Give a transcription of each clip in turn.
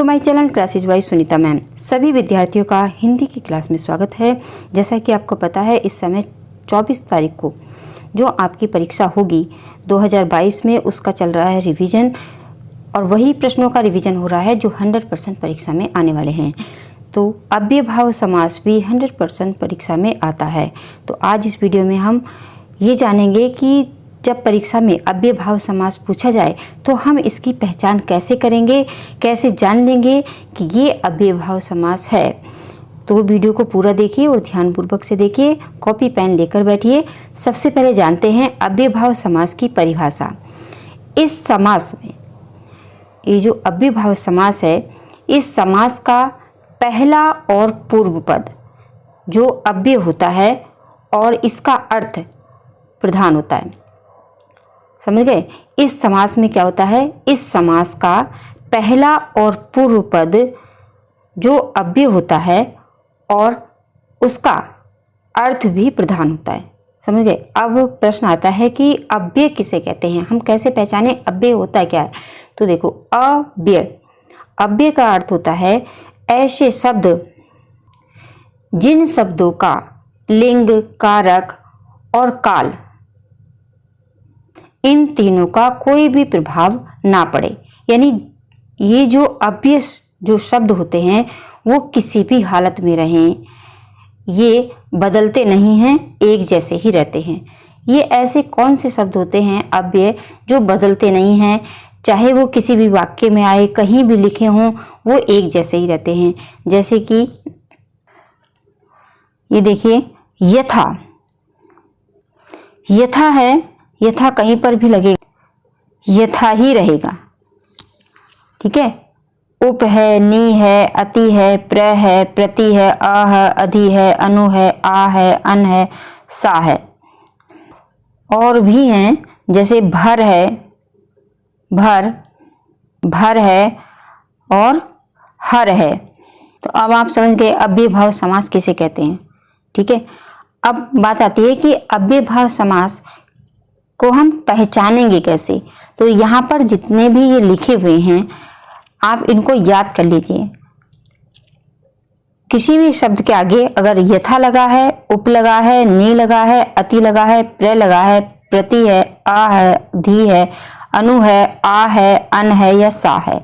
To my channel classes by Sunita ma'am. सभी विद्यार्थियों का हिंदी की क्लास में स्वागत है। जैसा कि आपको पता है, इस समय 24 तारीख को जो आपकी परीक्षा होगी 2022 में, उसका चल रहा है रिवीजन, और वही प्रश्नों का रिवीजन हो रहा है जो 100% परीक्षा में आने वाले हैं। तो अव्ययभाव समास भी 100% परीक्षा में आता है। तो आज इस वीडियो में हम ये जानेंगे कि जब परीक्षा में अव्ययभाव समास पूछा जाए तो हम इसकी पहचान कैसे करेंगे, कैसे जान लेंगे कि ये अव्ययभाव समास है। तो वीडियो को पूरा देखिए और ध्यानपूर्वक से देखिए, कॉपी पेन लेकर बैठिए। सबसे पहले जानते हैं अव्ययभाव समास की परिभाषा। इस समास में, ये जो अव्ययभाव समास है, इस समास का पहला और पूर्व पद जो अव्यय होता है और इसका अर्थ प्रधान होता है। समझ गए? इस समास में क्या होता है, इस समास का पहला और पूर्व पद जो अव्यय होता है और उसका अर्थ भी प्रधान होता है। समझ गए? अब प्रश्न आता है कि अव्यय किसे कहते हैं, हम कैसे पहचाने अव्यय होता क्या है। तो देखो, अव्यय, अव्यय का अर्थ होता है ऐसे शब्द जिन शब्दों का लिंग, कारक और काल, इन तीनों का कोई भी प्रभाव ना पड़े। यानी ये जो अव्यय जो शब्द होते हैं वो किसी भी हालत में रहें, ये बदलते नहीं हैं, एक जैसे ही रहते हैं। ये ऐसे कौन से शब्द होते हैं अव्यय जो बदलते नहीं हैं, चाहे वो किसी भी वाक्य में आए, कहीं भी लिखे हों, वो एक जैसे ही रहते हैं। जैसे कि ये देखिए, यथा, यथा है, यथा कहीं पर भी लगेगा, यथा ही रहेगा। ठीक है? उप है, नी है, अति है, प्र है, प्रति है, अ है, अधि है, अनु है, आ है, अन है, सा है। और भी हैं, जैसे भर है, भर, भर है और हर है। तो अब आप समझ गए अव्ययभाव समास किसे कहते हैं। ठीक है? अब बात आती है कि अव्ययभाव समास को हम पहचानेंगे कैसे। तो यहाँ पर जितने भी ये लिखे हुए हैं आप इनको याद कर लीजिए। किसी भी शब्द के आगे अगर यथा लगा है, उप लगा है, नी लगा है, अति लगा है, प्र लगा है, प्रति है, आ है, धी है, अनु है, आ है, अन है या सा है,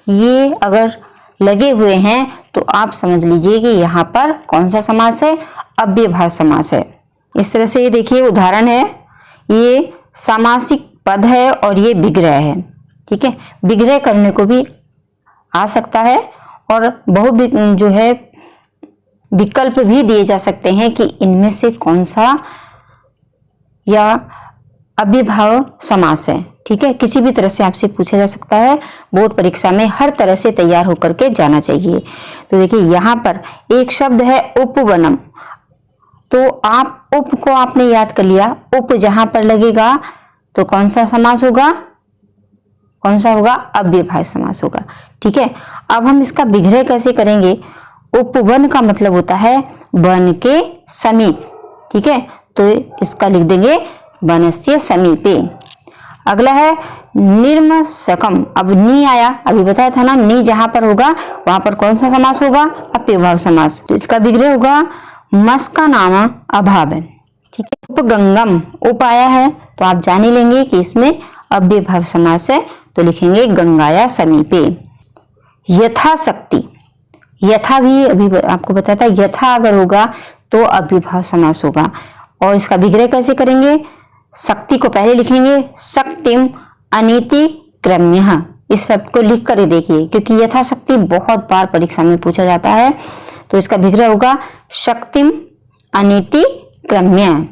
ये अगर लगे हुए हैं तो आप समझ लीजिए कि यहाँ पर कौन सा समास है, अव्ययभाव समास है। इस तरह से ये देखिए, उदाहरण है, ये सामासिक पद है और ये विग्रह है। ठीक है? विग्रह करने को भी आ सकता है और बहुत जो है विकल्प भी दिए जा सकते हैं कि इनमें से कौन सा या अव्ययभाव समास है। ठीक है? किसी भी तरह से आपसे पूछा जा सकता है, बोर्ड परीक्षा में हर तरह से तैयार होकर के जाना चाहिए। तो देखिए, यहाँ पर एक शब्द है उपवनम। तो आप उप को आपने याद कर लिया, उप जहां पर लगेगा तो कौन सा समास होगा, कौन सा होगा, अव्ययभाव समास होगा। ठीक है? अब हम इसका विग्रह कैसे करेंगे। उपवन का मतलब होता है वन के समीप। ठीक है? तो इसका लिख देंगे वनस्य समीपे। अगला है निर्मशकम। अब नी आया, अभी बताया था ना, नी जहां पर होगा वहां पर कौन सा समास होगा, अव्ययभाव समास। तो इसका विग्रह होगा मस का नाम अभाव है। ठीक है? उपगंगम, उप आया है तो आप जान ही लेंगे कि इसमें अव्ययभाव समास है, तो लिखेंगे गंगाया समीपे। यथाशक्ति, यथा भी अभी आपको बताया था, यथा अगर होगा तो अव्ययभाव समास होगा। और इसका विग्रह कैसे करेंगे, शक्ति को पहले लिखेंगे, शक्तिम अनीति क्रम्य। इस शब्द को लिख कर देखिए, क्योंकि यथाशक्ति बहुत बार परीक्षा में पूछा जाता है। तो इसका विग्रह होगा शक्तिम अनीति क्रम्य।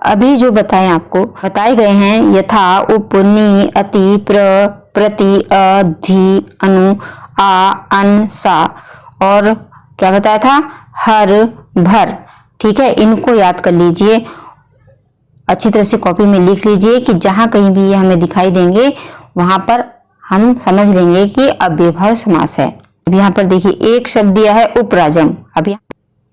अभी जो बताए आपको बताए गए हैं, यथा, उप, नी, अति, प्र, प्रति, अ, धी, अनु, आ, अन, सा, और क्या बताया था, हर, भर। ठीक है? इनको याद कर लीजिए, अच्छी तरह से कॉपी में लिख लीजिए कि जहां कहीं भी ये हमें दिखाई देंगे वहां पर हम समझ लेंगे कि अव्ययभाव समास है। अब यहाँ पर देखिए, एक शब्द दिया है उपराजम। अब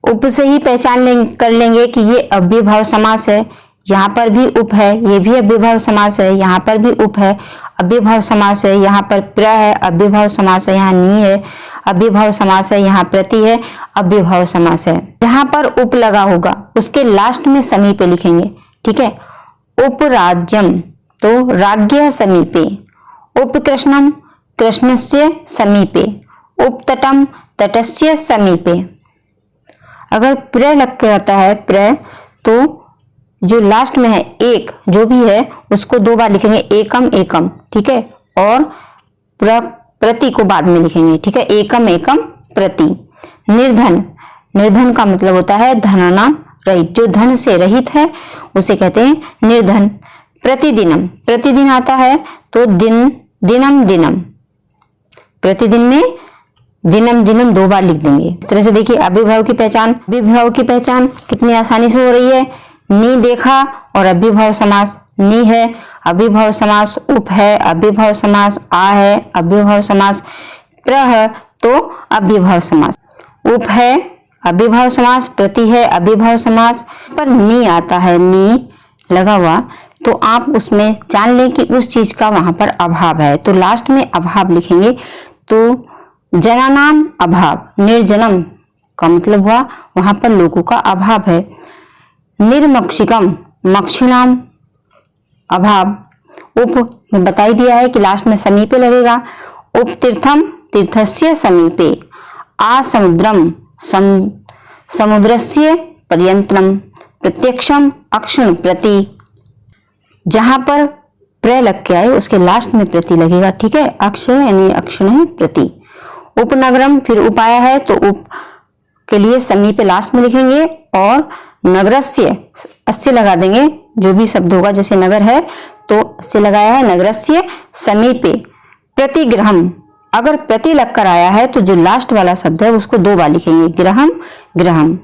उप से ही पहचान कर लेंगे कि ये अव्ययभाव समास है। यहाँ पर भी उप है, ये भी अव्ययभाव समास है, यहाँ पर भी उप है। अव्ययभाव समास है, यहाँ पर प्र है, अव्ययभाव समास है, यहाँ नी है, अव्ययभाव समास है, यहाँ प्रति है, अव्ययभाव समास है। जहां पर उप लगा होगा उसके लास्ट में समीपे लिखेंगे, ठीक है। उपराज्यम तो राज्ञ समीपे, उपकृष्णम कृष्णस्य समीपे, उपतटम तटस्य समीपे। अगर प्र लग के रहता है प्र, तो जो लास्ट में है एक जो भी है उसको 2 बार लिखेंगे, एकम एकम, ठीक है, और प्रति को बाद में लिखेंगे, ठीक है, एकम एकम प्रति। निर्धन, निर्धन का मतलब होता है धनानाम रहित, जो धन से रहित है उसे कहते हैं निर्धन। प्रतिदिनम, प्रतिदिन आता है तो दिन दिनम दिनम, प्रतिदिन में दिनम दिनम 2 बार लिख देंगे। इस तरह से देखिए अव्ययभाव की पहचान, अव्ययभाव की पहचान कितनी आसानी से हो रही है। नी देखा और अव्ययभाव समास, नी है अव्ययभाव समास, उप है अव्ययभाव समास, आ है अव्ययभाव समास, प्र है तो अव्ययभाव समास, उप है अव्ययभाव समास, प्रति है अव्ययभाव समास। पर नी आता है, नी लगा हुआ, तो आप उसमें जान लें कि उस चीज का वहां पर अभाव है, तो लास्ट में अभाव लिखेंगे। तो जनानाम अभाव, निर्जनम का मतलब हुआ वहां पर लोगों का अभाव है। निर्मक्षिकम, मक्षिणाम अभाव, उप में बता ही दिया है कि लास्ट में समीपे लगेगा। उपतीर्थम तीर्थस्य समीपे, आसमुद्रम समुद्रस्य पर्यंतरम, प्रत्यक्षम अक्षण प्रति। जहां पर प्र लग के आए उसके लास्ट में प्रति लगेगा, ठीक है, अक्ष यानी अक्षण है प्रति। उपनगरम, फिर उप आया है तो उप के लिए समीपे लास्ट में लिखेंगे, और नगरस्य अस्य लगा देंगे, जो भी शब्द होगा, जैसे नगर है तो अस्य लगाया है, नगरस्य समीपे। प्रतिग्रहम, अगर प्रति लगकर आया है तो जो लास्ट वाला शब्द है उसको 2 बार लिखेंगे, ग्रहम ग्रहम।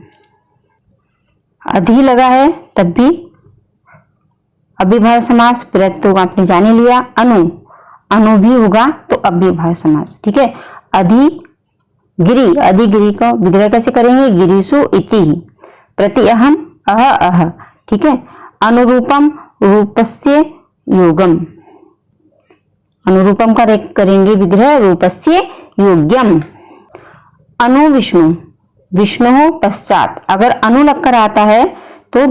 अधि लगा है तब भी अव्ययभाव समास, प्रति तो आपने जान ही लिया। अनु, अनु भी होगा तो अव्ययभाव समास, ठीक है। अधि गिरी, अधि गिरी को विग्रह कैसे करेंगे, गिरीषु इति, प्रति अहम अह अह, ठीक है। अनुरूपम, रूपस्य योगम, अनुरूपम का करेंगे विग्रह, रूपस्य योग्यम। अनु विष्णु, विष्णु पश्चात, अगर अनु लगकर आता है तो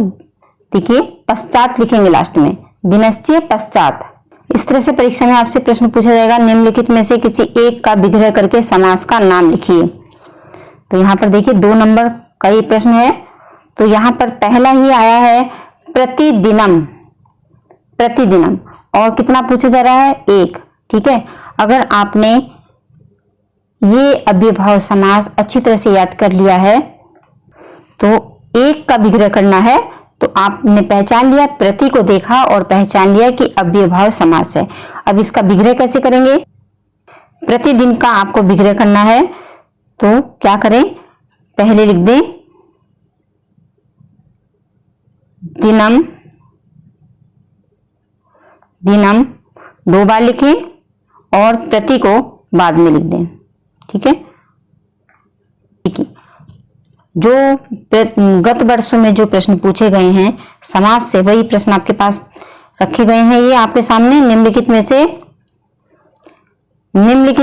देखिए पश्चात लिखेंगे लास्ट में, दिनस्य पश्चात। इस तरह से परीक्षा में आपसे प्रश्न पूछा जाएगा, निम्नलिखित में से किसी एक का विग्रह करके समास का नाम लिखिए। तो यहाँ पर देखिए 2 नंबर का ये प्रश्न है, तो यहाँ पर पहला ही आया है प्रतिदिनम, प्रतिदिनम, और कितना पूछा जा रहा है, 1, ठीक है। अगर आपने ये अव्ययभाव समास अच्छी तरह से याद कर लिया है तो 1 का विग्रह करना है, तो आपने पहचान लिया, प्रति को देखा और पहचान लिया कि अव्ययभाव समास है। अब इसका विग्रह कैसे करेंगे, प्रतिदिन का आपको विग्रह करना है, तो क्या करें, पहले लिख दें दिनम, दिनम 2 बार लिखें और प्रति को बाद में लिख दें, ठीक है। जो गत वर्षों में जो प्रश्न पूछे गए हैं समास से, वही प्रश्न आपके पास रखे गए हैं। ये आपके सामने निम्नलिखित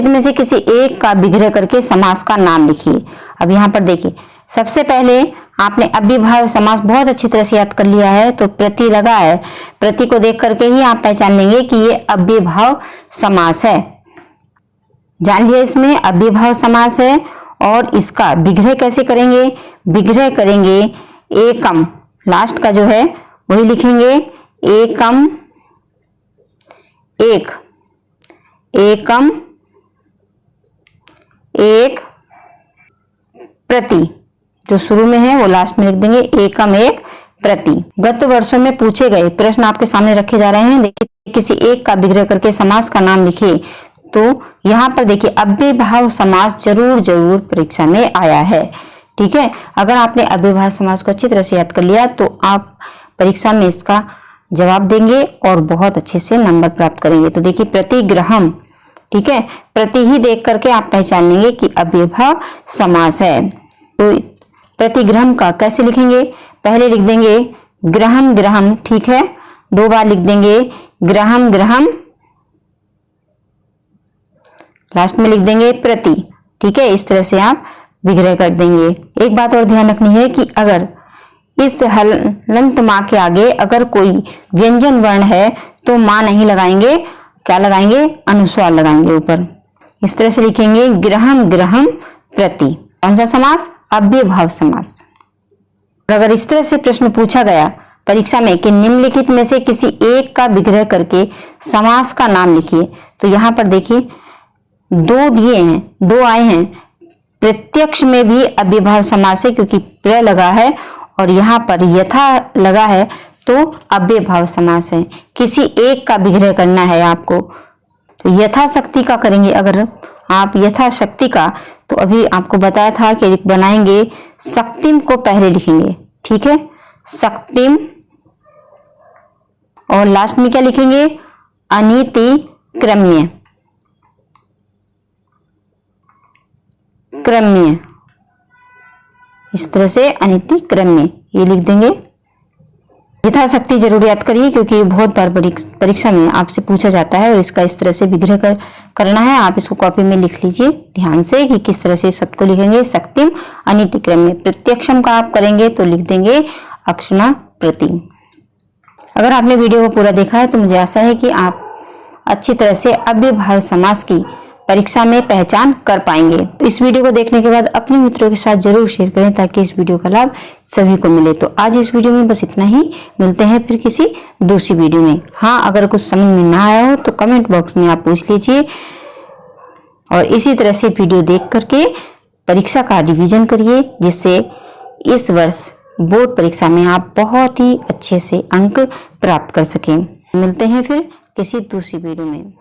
में से किसी एक का विग्रह करके समास का नाम लिखिए। अब यहाँ पर देखिए, सबसे पहले आपने अव्ययभाव समास बहुत अच्छी तरह से याद कर लिया है, तो प्रति लगा है, प्रति को देख करके ही आप पहचान लेंगे कि ये अव्ययभाव समास है। जान लिया, इसमें अव्ययभाव समास है। और इसका विग्रह कैसे करेंगे, विग्रह करेंगे एकम, लास्ट का जो है वही लिखेंगे, एकम एक, एकम एक प्रति, जो शुरू में है वो लास्ट में लिख देंगे, एकम एक प्रति। गत वर्षों में पूछे गए प्रश्न आपके सामने रखे जा रहे हैं। देखिए, किसी एक का विग्रह करके समास का नाम लिखिए। तो यहाँ पर देखिए अव्ययभाव समास जरूर जरूर परीक्षा में आया है, ठीक है। अगर आपने अव्ययभाव समास को अच्छी तरह से याद कर लिया तो आप परीक्षा में इसका जवाब देंगे और बहुत अच्छे से नंबर प्राप्त करेंगे। तो देखिए प्रतिग्रहम, ठीक है, प्रति ही देख करके आप पहचान लेंगे कि अव्ययभाव समास है। तो प्रतिग्रहम का कैसे लिखेंगे, पहले लिख देंगे ग्रहम ग्रहम, ठीक है, 2 बार लिख देंगे ग्रहम ग्रहम, लास्ट में लिख देंगे प्रति। ठीक है, इस तरह से आप विग्रह कर देंगे। एक बात और ध्यान रखनी है कि अगर इस हलंत माँ के आगे अगर कोई व्यंजन वर्ण है तो माँ नहीं लगाएंगे, क्या लगाएंगे, अनुस्वार लगाएंगे ऊपर। इस तरह से लिखेंगे गृहम गृहम प्रति। कौन सा समास, अव्ययभाव समास। अगर इस तरह से प्रश्न पूछा गया परीक्षा में कि निम्नलिखित में से किसी एक का विग्रह करके समास का नाम लिखिए, तो यहाँ पर देखिए दो दिए हैं, दो आए हैं। प्रत्यक्ष में भी अव्ययभाव समास है क्योंकि प्र लगा है, और यहाँ पर यथा लगा है तो अव्ययभाव समास है। किसी एक का विग्रह करना है आपको, तो यथाशक्ति का करेंगे। अगर आप यथाशक्ति का, तो अभी आपको बताया था कि बनाएंगे शक्तिम को पहले लिखेंगे। ठीक है, शक्तिम, और लास्ट में क्या लिखेंगे, अनितिक्रम्य। क्रम्य, इस तरह से अनितिक्रम्य ये लिख देंगे। यथाशक्ति जरूर याद करिए क्योंकि बहुत बार परीक्षा में आपसे पूछा जाता है और इसका इस तरह से विग्रह करना है। आप इसको कॉपी में लिख लीजिए ध्यान से कि किस तरह से सबको लिखेंगे। शक्तिम अनितिक्रम्य। प्रत्यक्षम का आप करेंगे तो लिख देंगे अक्षुणा प्रति। अगर आपने वीडियो को पूरा देखा है तो मुझे आशा है कि आप अच्छी तरह से अव्ययभाव समास की परीक्षा में पहचान कर पाएंगे। इस वीडियो को देखने के बाद अपने मित्रों के साथ जरूर शेयर करें ताकि इस वीडियो का लाभ सभी को मिले। तो आज इस वीडियो में बस इतना ही, मिलते हैं फिर किसी दूसरी वीडियो में। हाँ, अगर कुछ समझ में ना आया हो तो कमेंट बॉक्स में आप पूछ लीजिए, और इसी तरह से वीडियो देख करके परीक्षा का रिवीजन करिए, जिससे इस वर्ष बोर्ड परीक्षा में आप बहुत ही अच्छे से अंक प्राप्त कर सकें। मिलते हैं फिर किसी दूसरी वीडियो में।